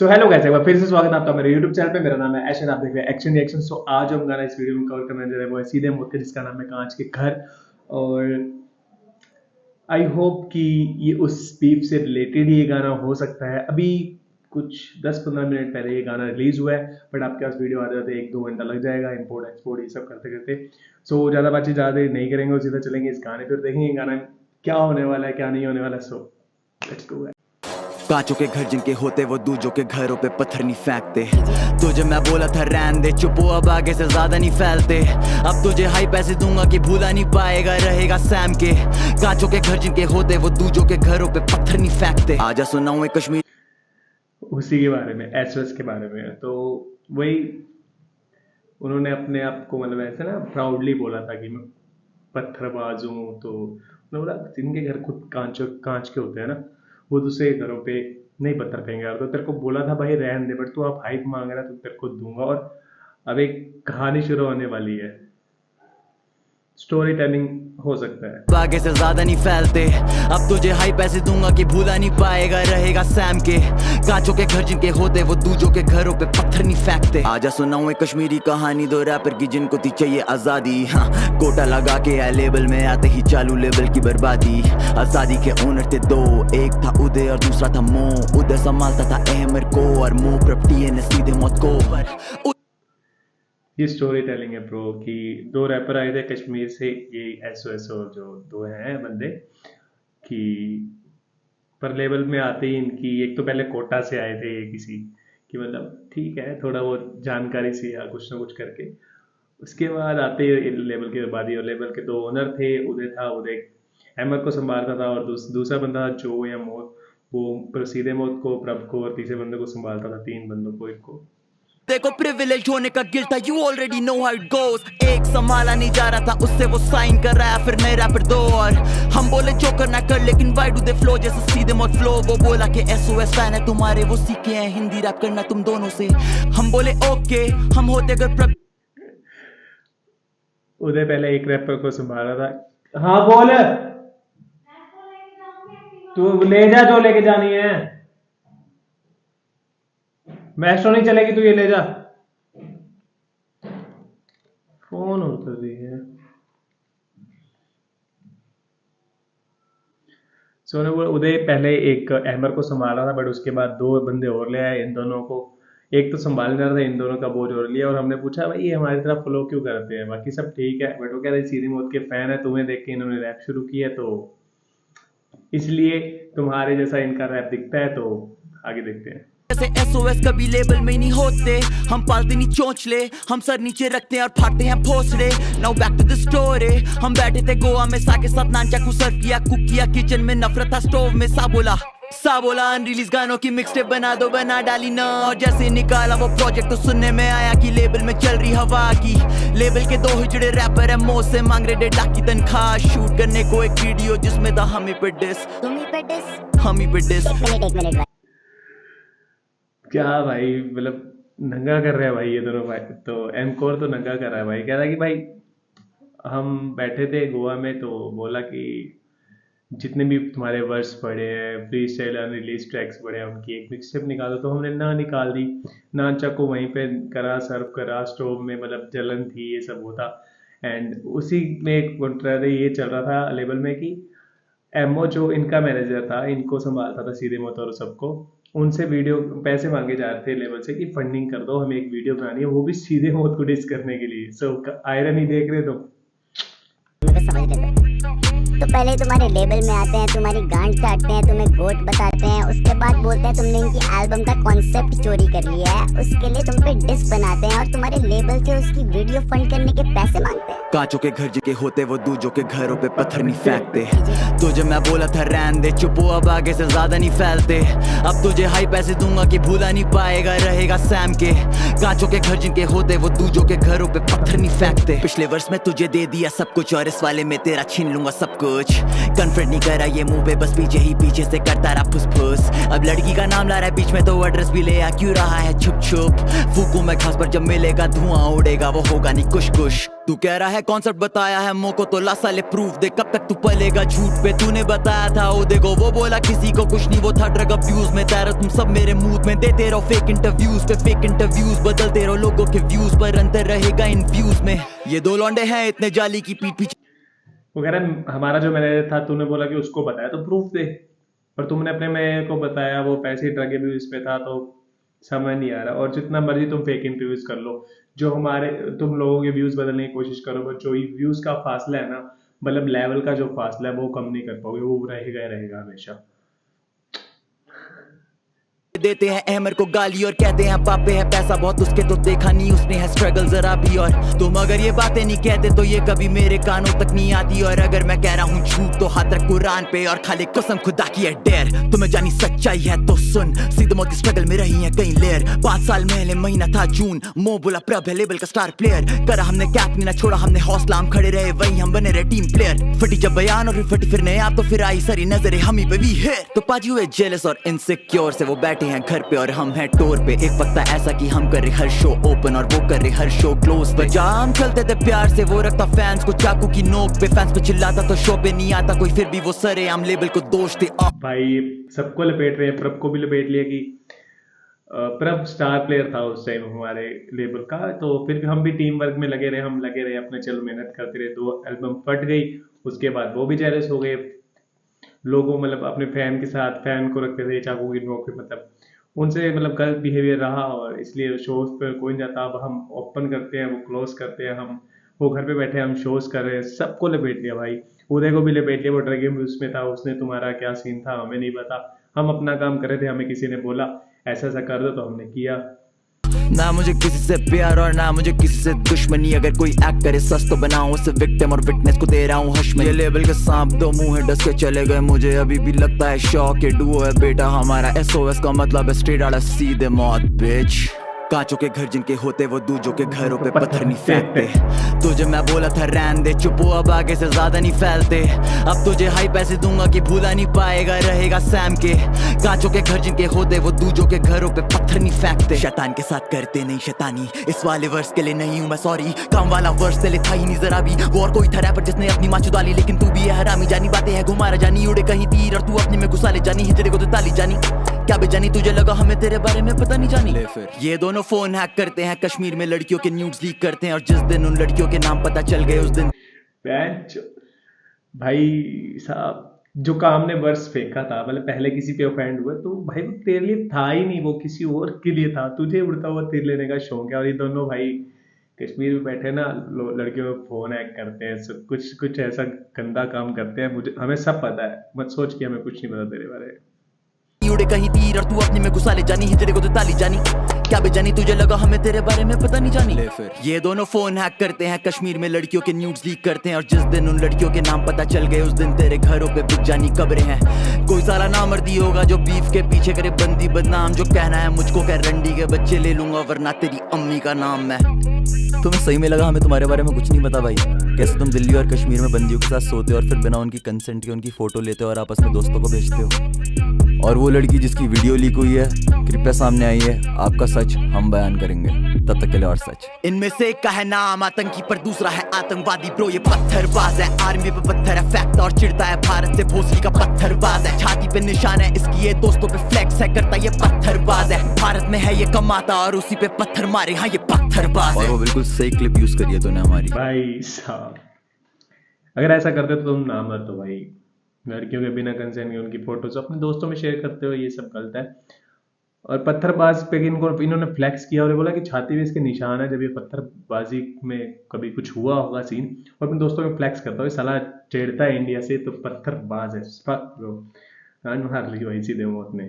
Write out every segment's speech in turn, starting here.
तो hello guys, एक बार फिर से स्वागत है आपका मेरे YouTube चैनल पे। मेरा नाम है ऐशन, आप देख रहे हैं एक्शन रिएक्शन। सो आज हम गाना इस वीडियो में कवर करने जा रहे हैं वो है सीधे मौत के, जिसका नाम है कांच के घर। और आई होप कि ये उस बीफ से रिलेटेड ही ये गाना हो सकता है। अभी कुछ 10-15 मिनट पहले ये गाना रिलीज हुआ है, बट आपके पास वीडियो आते आते 1-2 घंटा लग जाएगा इंपोर्ट एक्सपोर्ट ये सब करते करते। सो ज़्यादा बातचीत ज़्यादा देर नहीं करेंगे और सीधा चलेंगे इस गाने पर, देखेंगे गाना क्या होने वाला है क्या नहीं होने वाला। So let's go. कांचों के घर जिनके होते वो दूजों के घरों पे पत्थर नहीं फेंकते। तुझे मैं बोला था रहने दे, चुप हो अब आगे से ज्यादा नहीं फैलते। अब तुझे हाई पैसे दूंगा कि भूला नहीं पाएगा रहेगा सैम के। कांचों के घर जिनके होते वो दूजों के घरों पे पत्थर नहीं फेंकते। आजा सुनाऊं एक कश्मीर उसी के बारे में, एसएस के बारे में। तो वही उन्होंने अपने आप को मतलब ऐसे ना प्राउडली बोला था कि मैं पत्थरबाज हूँ। तो उन्होंने बोला जिनके घर खुद कांच के होते हैं ना, वो दूसरे घरों पे नहीं पत्थर फेंकेंगे। यार तो तेरे को बोला था भाई रहने दे, बट तू आप हाइप मांग रहा है तो तेरे को दूंगा। और अब एक कहानी शुरू होने वाली है, स्टोरी टेलिंग हो सकता है। आगे से ज्यादा नहीं फैलते। अब तुझे हाई पैसे दूंगा कि भूला नहीं पाएगा रहेगा सैम के। कांचों के घर जिनके होते वो दूजों के घरों पे पत्थर नहीं फेंकते। आजा सुनाऊं एक कश्मीरी कहानी दो रैपर की जिनको थी चाहिए आजादी। हाँ, कोटा लगा के आए लेबल में आते ही चालू लेवल की बर्बादी। आजादी के ओनर थे दो, एक था उदय और दूसरा था मो। उदय संभालता था अहमर को और मो प्रॉपर्टी ने सीधे मौत को। ये स्टोरी टेलिंग है प्रो कि दो रैपर आए थे कश्मीर से, ये एसओ जो दो हैं बंदे कि पर लेवल में आते ही इनकी एक तो पहले कोटा से आए थे ये किसी कि मतलब ठीक है थोड़ा वो जानकारी सी या कुछ ना कुछ करके। उसके बाद आते ही लेवल की बर्बादी। और लेवल के दो ओनर थे, उदय था, उदय अहमद को संभालता था और दूसरा बंदा जो या मौत, वो सीधे मौत को, प्रभ को और तीसरे बंदे को संभालता था। 3 बंदों को, एक को देखो प्रिविलेज होने का गिल्ट था, you already know how it goes. एक संभाला नहीं जा रहा था उससे वो साइन कर रहा है, फिर नए रैपर दो। और हम बोले जो करना कर, लेकिन वाई डू दे फ्लो जैसे सीधे मौत फ्लो। वो बोला कि एसओएस फैन है तुम्हारे, वो सीखे हैं हिंदी रैप करना तुम दोनों से। हम बोले ओके, हम होते अगर उदय पहले एक रैपर को संभाला था। हाँ बोल, तू ले जा जो लेके जानी है, मैस्ट्रो नहीं चलेगी, तू ये ले जा। फोन होता है। सोने वो उदय पहले एक अहमर को संभाला था, बट उसके बाद 2 बंदे और ले आए। इन दोनों को एक तो संभालने रहा था, इन दोनों का बोझ और लिया। और हमने पूछा भाई ये हमारी तरफ फॉलो क्यों करते हैं, बाकी सब ठीक है, बट वो कह रहे सीधे मौत के फैन है, तुम्हें देख के इन्होंने रैप शुरू किया तो इसलिए तुम्हारे जैसा इनका रैप दिखता है। तो आगे देखते हैं। जैसे एसओएस कभी लेवल में नहीं होते, हम पालते नहीं चोंचले, हम सर नीचे रखते हैं और फाड़ते हैं भोसड़े। Now back to the story, हम बैठे थे गोवा में, सा के साथ नान चाकू सर्व किया, कुक किया किचन में, नफरत था स्टोव में। सा बोला अनरिलीज गानों की मिक्सटेप बना दो, बना डाली ना। और जैसे निकाला वो प्रोजेक्ट तो सुनने में आया कि लेबल में चल रही हवा की। लेबल के 2 हिजड़े रैपर है, मो से मांग रहे 1.5 लाख की तनख्वाह। शूट करने को एक वीडियो जिसमें था हम ही पे डिस। एक मिनट क्या भाई, मतलब नंगा कर रहे हैं भाई ये दोनों भाई। तो एमकोर तो नंगा कर रहा है भाई, कह रहा है कि भाई हम बैठे थे गोवा में, तो बोला कि जितने भी तुम्हारे वर्स पड़े हैं, फ्री स्टाइल अनरिलीज ट्रैक्स पड़े हैं, उनकी एक मिक्सटेप निकालो। तो हमने ना निकाल दी, नानचा को वहीं पे करा, सर्व करा, स्टोव में मतलब जलन थी, ये सब होता। एंड उसी में एक कॉन्ट्रैक्ट ये चल रहा था लेवल में कि एमओ जो इनका मैनेजर था, इनको संभालता था सीधे मौत और सबको, उनसे वीडियो पैसे मांगे जा रहे थे लेवल से कि फंडिंग कर दो, हमें एक वीडियो बनानी है, वो भी सीधे मौत को डिस करने के लिए। सो आयरनी देख रहे तुम। समझ लेते। तो पहले तुम्हारे लेबल में आते हैं, तुम्हारी गांड काटते हैं, तुम्हें गोट बताते हैं, उसके बाद बोलते हैं तुमने इनकी एल्बम का कॉन्सेप्ट चोरी कर लिया है, उसके लिए तुम पे डिस बनाते हैं और तुम्हारे लेबल से उसकी वीडियो फंड करने के पैसे मांगते हैं। कांचों के घर जिनके होते वो दूजों के घरों पे पत्थर नहीं फेंकते। तुझे मैं बोला था रहने दे, चुप हो अब आगे से ज्यादा नहीं फैलते। अब तुझे हाई पैसे दूंगा कि भूला नहीं पाएगा रहेगा सैम के। कांचों के घर जिनके होते वो दूजों के घरों पे पत्थर नहीं फेंकते। पिछले वर्ष में तुझे दे दिया सब कुछ और इस वाले में तेरा छीन लूंगा सब कुछ। कन्फ्रंट नहीं करा ये मुंह पे, बस पीछे से करता रहा फुसफुस। अब लड़की का नाम ला रहा है बीच में तो एड्रेस भी ले आ क्यों रहा है छुप छुप। फूकू मैं घास पर जब मिलेगा धुआं उड़ेगा, वो होगा नहीं कुछ कुछ। तू कह रहा है कॉन्सेप्ट बताया है मोको तो ला साले प्रूफ दे, कब तक तू पलेगा झूठ पे, तूने बताया था ओ देखो वो बोला किसी को कुछ नहीं, वो था ड्रग अब्यूज में, तेरा तुम सब मेरे मूड में, देते रहो फेक इंटरव्यूज पे फेक इंटरव्यूज, बदलते रहो लोगों के व्यूज पर अंतर रहेगा इन व्यूज में, ये दो लौंडे हैं इतने जाली की पीठ पीछे। वो कह रहा है हमारा जो मैनेजर था तूने बोला कि उसको बताया तो प्रूफ दे, पर तुमने अपने मैनेजर को बताया वो पैसे ड्रग अब्यूज पे था, तो समझ नहीं आ रहा। और जितना मर्जी तुम फेक इंटरव्यूज कर लो, जो हमारे तुम लोगों के व्यूज बदलने की कोशिश करो, बट जो व्यूज का फासला है ना, मतलब लेवल का जो फासला है वो कम नहीं कर पाओगे, वो रहेगा रहेगा हमेशा। देते हैं अहमर को गाली और कहते हैं पापे है पैसा बहुत उसके, तो देखा नहीं उसने है स्ट्रगल जरा भी, और तुम अगर ये बातें नहीं कहते तो ये कभी मेरे कानों तक नहीं आती, और अगर मैं कह रहा हूँ झूठ तो हाथ रख कुरान पे और खाली कसम खुदा की है डेर, तुम्हें जानी सच्चाई है तो सुन, सीधे मोदी स्ट्रगल में रही है कई लेयर, 5 साल पहले महीना था जून, मो बोला प्रभ है लेवल का स्टार प्लेयर, करा हमने कैप नहीं ना छोड़ा हमने हौसला, हम खड़े रहे वहीं हम बने रहे टीम प्लेयर, फटी जब बयान और फटी फिर नए आप तो फिर आई सारी नजरें हम ही पे भी है, तो पाजी हुए जेलस और इनसिक्योर से वो बैठे हैं घर पे और हम हैं टूर पे, एक वक्त था ऐसा कि हम कर रहे हर शो ओपन और वो कर रहे हर शो क्लोज पे, जहाँ हम चलते थे प्यार से वो रखता फैंस को चाकू की नोक पे, फैंस पे चिल्लाता तो शो पे नहीं आता कोई, फिर भी वो सरे हम लेबल को दोष थे। भाई सबको लपेट रहे हैं, प्रभ को भी लपेट लिया कि प्रभ स्टार प्लेयर था उस टाइम हमारे लेबल का, तो फिर हम भी टीम वर्क में लगे रहे, हम लगे रहे अपने, चलो मेहनत करते रहे, 2 एल्बम फट गई, उसके बाद वो भी जेलस हो गए लोगों, मतलब अपने फैन के साथ, फैन को रखते थे चाकू की नोक पे, मतलब उनसे मतलब गलत बिहेवियर रहा, और इसलिए शोज पर कोई नहीं जाता, अब हम ओपन करते हैं वो क्लोज करते हैं, हम वो घर पे बैठे हम शोज कर रहे हैं, सबको लपेट लिया भाई, उदय को भी लपेट लिया, वो ड्रग अब्यूज में था, उसने तुम्हारा क्या सीन था हमें नहीं पता, हम अपना काम कर रहे थे, हमें किसी ने बोला ऐसा ऐसा कर दो तो हमने किया। ना मुझे किसी से प्यार और ना मुझे किसी से दुश्मनी, अगर कोई एक्ट करे सच तो बनाऊं उसे विक्टिम और विटनेस को दे रहा हूं हश में, ये लेवल के सांप 2 मुंह है डस के चले गए, मुझे अभी भी लगता है शौक, ये डुओ है बेटा हमारा, SOS का मतलब है स्ट्रेट आउट सीधे मौत बिच, कांचों के घर जिनके होते वो दूजों के घरों पे पत्थर नहीं फेंकते, तुझे मैं बोला था रहने दे चुप हो अब आगे से ज्यादा नहीं फैलते, अब तुझे हाई पैसे दूंगा कि भूला नहीं पाएगा रहेगा सैम के, कांचों के घर जिनके होते वो दूजों के घरों पे पत्थर नहीं फेंकते, शैतान के साथ करते नहीं शैतानी, इस वाले वर्ष के लिए नहीं हूँ मैं सॉरी, काम वाला वर्ष तेरे था ही नहीं जरा भी, वो और कोई था रैपर जिसने अपनी माँ चुदा ली, लेकिन तू भी है हरामी, जानी बातें है घुमारा जानी, उड़े कहीं तीर और तू अपने में घुसा ले जानी, हिजड़े को तो ताली जानी, क्या बेजानी तुझे लगा हमें तेरे बारे में पता नहीं जानी, ले फिर ये दोनों फोन हैक करते हैं, कश्मीर में लड़कियों के न्यूड्स लीक करते हैं, और जिस दिन उन लड़कियों के नाम पता चल गए उस दिन भाई साहब जो काम ने वर्ष फेंका था, मतलब पहले किसी पे ऑफेंड हुआ तो भाई वो तेरे लिए था ही नहीं, वो किसी और के लिए था, तुझे उड़ता हुआ तीर लेने का शौक है, और ये दोनों भाई कश्मीर में बैठे ना लड़कियों में फोन हैक करते हैं, सब कुछ ऐसा गंदा काम करते हैं, मुझे हमें सब पता है, मत सोच के हमें कुछ नहीं पता तेरे बारे में, उड़े कहीं तीर और तू अपने में घुसा ले जानी, हिजड़े को तो ताली जानी, क्या बेजानी तुझे लगा हमें तेरे बारे में पता नहीं जानी, ले फिर ये दोनों फोन हैक करते हैं, कश्मीर में लड़कियों के न्यूड्स लीक करते हैं, और जिस दिन उन लड़कियों के नाम पता चल गए उस दिन तेरे घरों पे बिक जानी कब्रें हैं, कोई साला नामर्दी होगा जो बीफ के पीछे करे बंदी बदनाम, जो कहना है मुझको कह रंडी के बच्चे ले लूंगा वरना तेरी अम्मी का नाम मैं। तुम्हें सही में लगा हमें तुम्हारे बारे में कुछ नहीं पता भाई, कैसे तुम दिल्ली और कश्मीर में बंदियों के साथ सोते हो और फिर बिना उनकी कंसेंट के उनकी फोटो लेते हो और आपस में दोस्तों को भेजते हो, और वो लड़की जिसकी वीडियो लीक हुई है कृपया सामने आई है, आपका सच हम बयान करेंगे, तब तक के लिए और सच। इनमें से एक का है नाम आतंकी पर दूसरा है आतंकवादी, ब्रो ये पत्थरबाज है, आर्मी पे पत्थर है फैक्ट और चिढ़ता है भारत से भोसली का पत्थरबाज है, छाती पे निशान है इसकी ये दोस्तों पे फ्लेक्स है करता ये पत्थरबाज है, भारत में है ये कमाता और उसी पे पत्थर मारे, हाँ ये पत्थरबाज है। और वो बिल्कुल सही क्लिप यूज करी है तूने हमारी। भाई साहब अगर ऐसा करते तो तुम ना मत, तो भाई लड़कियों के बिना कंसेंट के उनकी फोटोज अपने दोस्तों में शेयर करते हो, ये सब गलत है। और पत्थरबाज पे इन्होंने फ्लैक्स किया और बोला कि छाती में इसके निशान है, जब ये पत्थरबाजी में कभी कुछ हुआ होगा सीन, और अपने दोस्तों में फ्लैक्स करता है, साला छेड़ता है इंडिया से तो पत्थरबाज है, फक ब्रो, मार ली भाई सीधे मौत ने।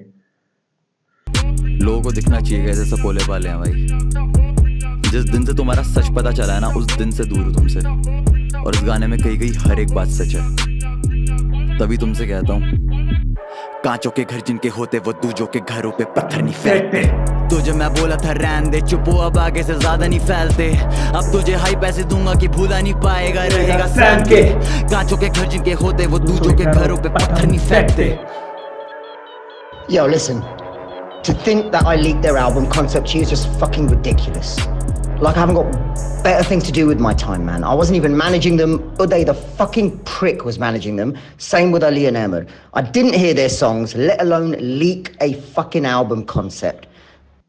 लोगों को दिखना चाहिए कैसे सपोले वाले हैं भाई, जिस दिन से तुम्हारा सच पता चला है ना उस दिन से दूर हूं तुमसे, और इस गाने में कही गई हर एक बात सच है, तभी तुमसे कहता हूँ कांचों के घर जिनके होते वो दूजों के घरों पे पत्थर नहीं फेंकते, तुझे मैं बोला था रहने दे चुप हो अब आगे से ज्यादा नहीं फैलते, अब तुझे हाई पैसे दूंगा कि भूला नहीं पाएगा रहेगा सैम के, कांचों के घर जिनके होते वो दूजों के घरों पे पत्थर नहीं फेंकते। Yo, listen, to think that I leaked their album concept to you is just fucking ridiculous. Like I haven't got better things to do with my time, man. I wasn't even managing them. Uday, the fucking prick, was managing them. Same with Ali and Ahmed. I didn't hear their songs, let alone leak a fucking album concept.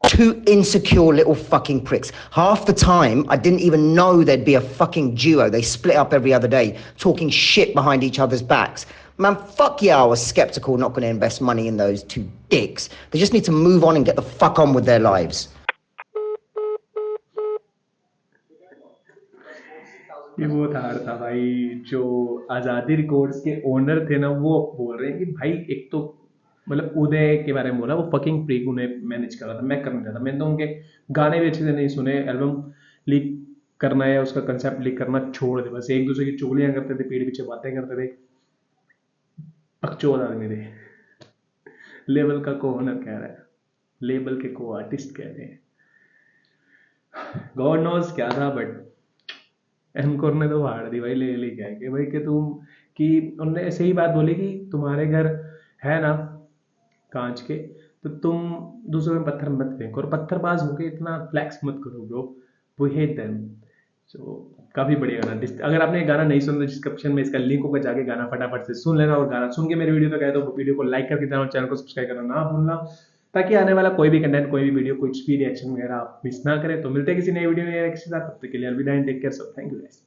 Two insecure little fucking pricks. Half the time, I didn't even know there'd be a fucking duo. They split up every other day, talking shit behind each other's backs. Man, fuck yeah, I was skeptical, not going to invest money in those two dicks. They just need to move on and get the fuck on with their lives. ये वो था भाई जो आज़ादी records के owner थे ना, वो बोल रहे हैं कि भाई एक तो मतलब उदय के बारे में बोला, वो फकिंग फ्रीक उन्हें मैनेज कर रहा था, मैं कर नहीं रहा था। मैंने तो उनके गाने भी अच्छे से नहीं सुने। एल्बम लीक करना है, उसका कंसेप्ट लीक करना छोड़ दे, बस एक दूसरे की चुगलियां करते थे, पीठ पीछे बातें करते थे, बकचोद आदमी थे। लेबल का को ओनर कह रहा है, लेबल के को आर्टिस्ट कह रहे हैं, गॉड नोज क्या था। बट एमकोर ने तो फाड़ दी भाई, ले ले क्या है कि भाई कि तुम कि उनने ऐसे ही बात बोली कि तुम्हारे घर है ना कांच के, तो तुम दूसरों में पत्थर मत फेंको और पत्थरबाज होके इतना फ्लैक्स मत करो ब्रो, वो हेट देम। सो काफी बढ़िया गाना। अगर आपने गाना नहीं सुना तो डिस्क्रिप्शन में इसका लिंक होगा, जाके गाना फटाफट से सुन लेना। और गाना सुन के मेरे वीडियो तक आए तो वीडियो को लाइक करके देना और चैनल को सब्सक्राइब करना ना भूलना, ताकि आने वाला कोई भी कंटेंट, कोई भी वीडियो, कुछ भी रिएक्शन वगैरह आप मिस ना करें। तो मिलते हैं किसी नई वीडियो में किसी साथ, तब तक के लिए अलविदा and take care. So thank you guys.